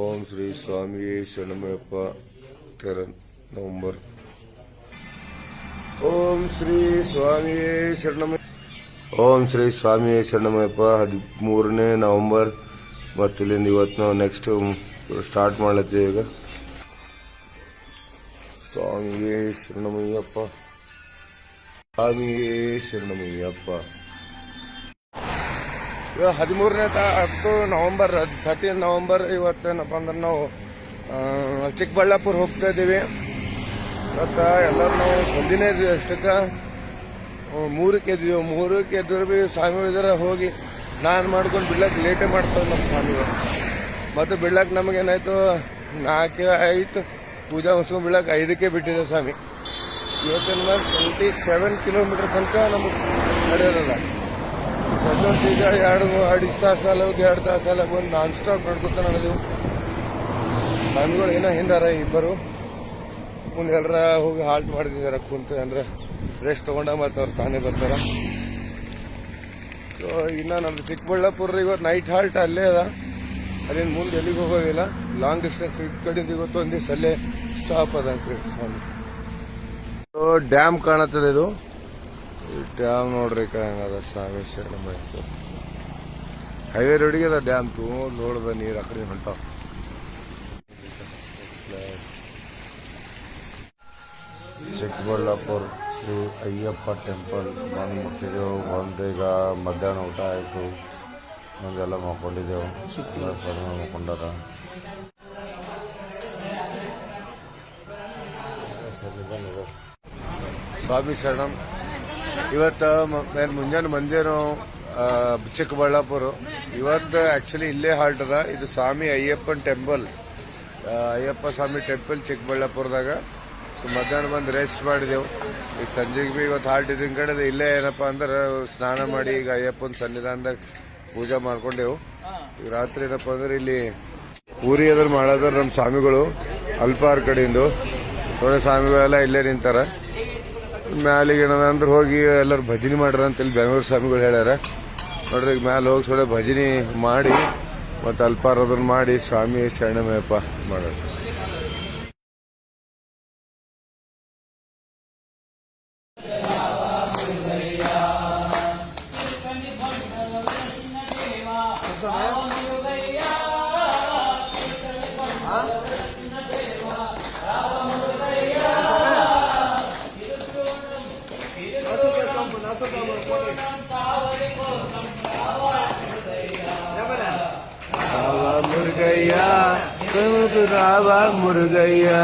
ಓಂ ಶ್ರೀ ಸ್ವಾಮಿಯೇ ಶರಣಮಯ್ಯಪ್ಪ 13 ನವೆಂಬರ್. ಓಂ ಶ್ರೀ ಸ್ವಾಮಿಯೇ ಶರಣಮಯ್ಯ. ಓಂ ಶ್ರೀ ಸ್ವಾಮಿಯೇ ಶರಣಮಯ್ಯಪ್ಪ 13ನೇ ನವೆಂಬರ್. ಮತ್ತು ಇಲ್ಲಿಂದ ಇವತ್ತು ನಾವು ನೆಕ್ಸ್ಟ್ ಸ್ಟಾರ್ಟ್ ಮಾಡ್ಲತ್ತೀವಿ. ಈಗ ಸ್ವಾಮಿಯೇ ಶರಣಮಯ್ಯಪ್ಪ, ಸ್ವಾಮಿಯೇ ಶರಣಮಯ್ಯಪ್ಪ. 13ನೇ ನವೆಂಬರ್ 13 ನವೆಂಬರ್. ಇವತ್ತೇನಪ್ಪ ಅಂದ್ರೆ ನಾವು ಚಿಕ್ಕಬಳ್ಳಾಪುರ ಹೋಗ್ತಾ ಇದ್ದೀವಿ. ಇವತ್ತು ಎಲ್ಲರೂ ನಾವು ಸಂದಿನೇ ಅಷ್ಟಕ್ಕೆ 3ಕ್ಕೆ ಎದ್ದಿವಿ. 3ಕ್ಕೆ ಎದ್ದರೂ ಭೀ ಸ್ವಾಮಿ ಇದರ ಹೋಗಿ ಸ್ನಾನ ಮಾಡ್ಕೊಂಡು ಬಿಡ್ಲಕ್ಕೆ ಲೇಟೇ ಮಾಡ್ತಾವೆ ನಮ್ಮ ಸ್ವಾಮಿಗಳು. ಮತ್ತು ಬಿಡ್ಲಕ್ಕೆ ನಮಗೇನಾಯ್ತು 4 ಆಯ್ತು, ಪೂಜಾ ಮುಗಿಸ್ಕೊಂಡು ಬಿಡ್ಲಕ್ಕೆ 5ಕ್ಕೆ ಬಿಟ್ಟಿದೆ ಸ್ವಾಮಿ. ಇವತ್ತಿನ 27 ಕಿಲೋಮೀಟರ್ ತನಕ ನಮಗೆ ನಡೆಯೋದಲ್ಲ. ಸದ್ಯಕ್ಕೆ ಈಗ 2-2.5 ತಾಸು ಅಲ್ಲ, 2 ತಾಸು ಅಲ್ಲ, ಬಂದು ನಾನ್ ಸ್ಟಾಪ್ ನಡ್ಕೊತ ನಡೆದೆವು. ಸ್ವಾಮಿಗಳು ಏನೋ ಹಿಂದಾರ ಇಬ್ಬರು ಮುಂದೆ ಎಲ್ಲರ ಹೋಗಿ ಹಾಲ್ಟ್ ಮಾಡ್ತಿದಾರ, ಕುಂತು ಅಂದ್ರೆ ರೆಸ್ಟ್ ತಗೊಂಡಾಗ ಮತ್ತೆ ಅವ್ರು ತಾನೇ ಬರ್ತಾರ. ಸೊ ಇನ್ನು ನಮ್ದು ಚಿಕ್ಕಬಳ್ಳಾಪುರ ಇವತ್ತು ನೈಟ್ ಹಾಲ್ಟ್ ಅಲ್ಲೇ ಅದ. ಅಲ್ಲಿಂದ ಮುಂದೆ ಎಲ್ಲಿಗೆ ಹೋಗೋದಿಲ್ಲ. ಲಾಂಗ್ ಡಿಸ್ಟೆನ್ಸ್ ಈ ಕಡೆಯಿಂದ ಇವತ್ತು ಒಂದು ದಿವಸ ಅಲ್ಲೇ ಸ್ಟಾಪ್ ಅದ ಅಂತ ಸ್ವಾಮಿ. ಡ್ಯಾಮ್ ಕಾಣತ್ತದ. ಇದು ಡ್ಯಾಮ್ ನೋಡ್ರಿ ಹೆಂಗದ ಸ್ವಾಮಿ ಶರಣಮಯ್ಯ. ಹೈವೇ ರೋಡಿಗೆ ಅದ ಡ್ಯಾಮ್. ನೋಡ್ದ ನೀರು ಆ ಕಡೆ ಹೊಂಟಾವ. ಚಿಕ್ಕಬಳ್ಳಾಪುರ ಶ್ರೀ ಅಯ್ಯಪ್ಪ ಟೆಂಪಲ್ ಬಂದು ಮುಟ್ಟಿದೆವು. ಬಂದು ಈಗ ಮಧ್ಯಾಹ್ನ ಊಟ ಆಯಿತು. ಮುಂದೆಲ್ಲ ಮಕ್ಕೊಂಡಿದ್ದೆವು. ಎಲ್ಲ ಮಕ್ಕೊಂಡಾರ. ಸ್ವಾಮಿ ಶರಣಂ. ಇವತ್ತು ಮುಂಜಾನೆ ಮಂದೇನು ಚಿಕ್ಕಬಳ್ಳಾಪುರ. ಇವತ್ತು ಆಕ್ಚುಲಿ ಇಲ್ಲೇ ಹಾಲ್ಟ್ ಅದ. ಇದು ಸ್ವಾಮಿ ಅಯ್ಯಪ್ಪನ ಟೆಂಪಲ್, ಅಯ್ಯಪ್ಪ ಸ್ವಾಮಿ ಟೆಂಪಲ್ ಚಿಕ್ಕಬಳ್ಳಾಪುರದಾಗ. ಸೊ ಮಧ್ಯಾಹ್ನ ಬಂದು ರೆಸ್ಟ್ ಮಾಡಿದೆವು. ಈಗ ಸಂಜೆಗೆ ಭೀ ಇವತ್ತು ಹಾಲ್ಟ್ ಇದ್ದಿನ ಕಡೆ ಇಲ್ಲೇ ಏನಪ್ಪಾ ಅಂದ್ರೆ ಸ್ನಾನ ಮಾಡಿ ಈಗ ಅಯ್ಯಪ್ಪನ ಸನ್ನಿಧಾನದಾಗ ಪೂಜೆ ಮಾಡ್ಕೊಂಡೆವು. ಈಗ ರಾತ್ರಿ ಏನಪ್ಪಾ ಅಂದ್ರೆ ಇಲ್ಲಿ ಪೂರಿ ಅದ್ರ ಮಾಡೋದ್ರ ನಮ್ಮ ಸ್ವಾಮಿಗಳು ಅಲ್ಪಾರ್ ಕಡೆಯಿಂದ ಥೋಡೆ ಸ್ವಾಮಿಗಳೆಲ್ಲ ಇಲ್ಲೇ ನಿಂತಾರ. ಮ್ಯಾಲಿಗೆ ಏನದ ಅಂದ್ರೆ ಹೋಗಿ ಎಲ್ಲರೂ ಭಜನೆ ಮಾಡ್ರ ಅಂತ ಇಲ್ಲಿ ಬೆಂಗಳೂರು ಸ್ವಾಮಿಗಳು ಹೇಳ್ಯಾರ. ನೋಡ್ರಿ ಈಗ ಮ್ಯಾಲೆ ಹೋಗಿ ಥೋಡೆ ಭಜನೆ ಮಾಡಿ ಮತ್ತು ಅಲ್ಪಾರ್ ಅದನ್ನ ಮಾಡಿ ಸ್ವಾಮಿ ಶರಣಮಯ್ಯಪ್ಪ ಮಾಡೋದು. Murugaia, Murugaia.